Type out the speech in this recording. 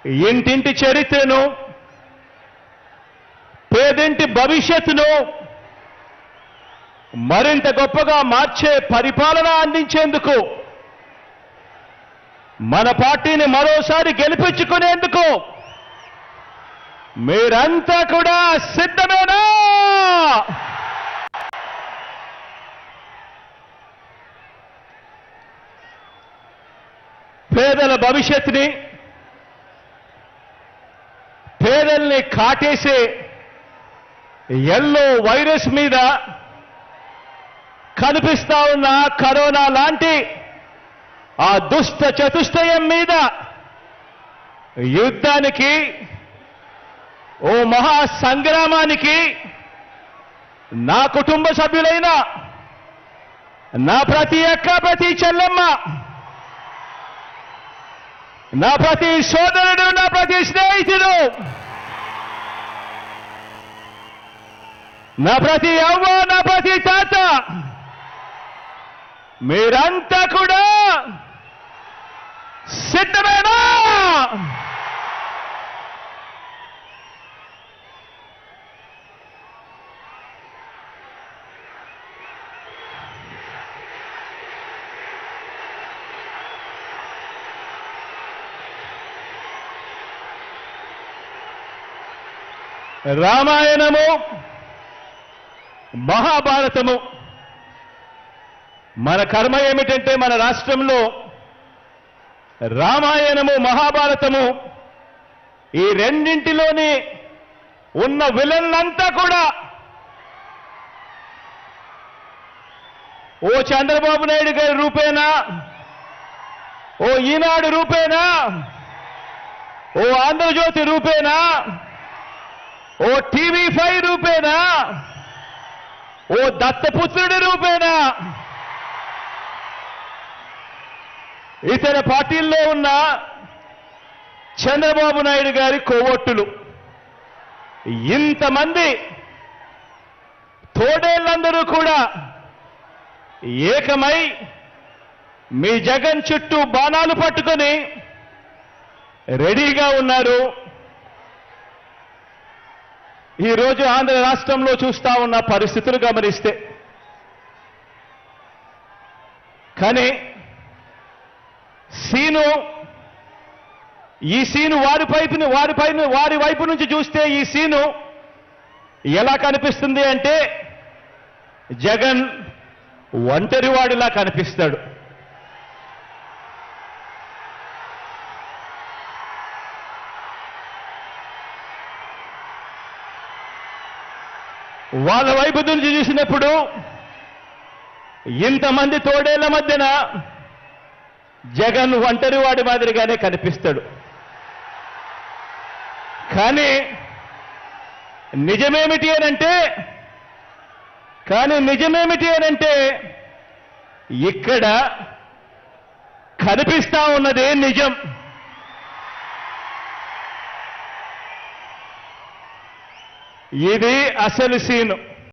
ఇంటింటి చరిత్రను, పేదింటి భవిష్యత్తును మరింత గొప్పగా మార్చే పరిపాలన అందించేందుకు, మన పార్టీని మరోసారి గెలిపించుకునేందుకు మీరంతా కూడా సిద్ధమేనా? పేదల భవిష్యత్తుని, పేదల్ని కాటేసే ఎల్లో వైరస్ మీద కనిపిస్తా ఉన్న కరోనా లాంటి ఆ దుష్ట చతుష్టయం మీద యుద్ధానికి, ఓ మహా సంగ్రామానికి నా కుటుంబ సభ్యులైన నా ప్రతి అక్క, ప్రతి చెల్లెమ్మ, నా ప్రతి సోదరుడు, నా ప్రతి స్నేహితుడు, నా ప్రతి అవ్వ, నా ప్రతి తాత, మీరంతా కూడా సిద్ధమేనా? రామాయణము, మహాభారతము, మన కర్మ ఏమిటంటే మన రాష్ట్రంలో రామాయణము, మహాభారతము ఈ రెండింటిలోని ఉన్న విలన్లంతా కూడా ఓ చంద్రబాబు నాయుడు గారి రూపేనా, ఓ ఈనాడు రూపేనా, ఓ ఆంధ్రజ్యోతి రూపేనా, ఓ టీవీ5 రూపేనా, ఓ దత్తపుత్రుడి రూపేనా, ఇతర పార్టీల్లో ఉన్న చంద్రబాబు నాయుడు గారి కోవొట్టులు, ఇంతమంది తోడేళ్లందరూ కూడా ఏకమై మీ జగన్ చుట్టూ బాణాలు పట్టుకొని రెడీగా ఉన్నారు. ఈరోజు ఆంధ్ర రాష్ట్రంలో చూస్తా ఉన్న పరిస్థితులు గమనిస్తే, కానీ ఈ సీను వారి వైపు నుంచి చూస్తే ఈ సీను ఎలా కనిపిస్తుంది అంటే జగన్ ఒంటరివాడిలా కనిపిస్తాడు. వాళ్ళ వైపు నుంచి చూసినప్పుడు ఇంతమంది తోడేళ్ల మధ్యన జగన్ ఒంటరివాడి మాదిరిగానే కనిపిస్తాడు. కానీ నిజమేమిటి అనంటే ఇక్కడ కనిపిస్తా ఉన్నదే నిజం. ఇది అసలు సీను.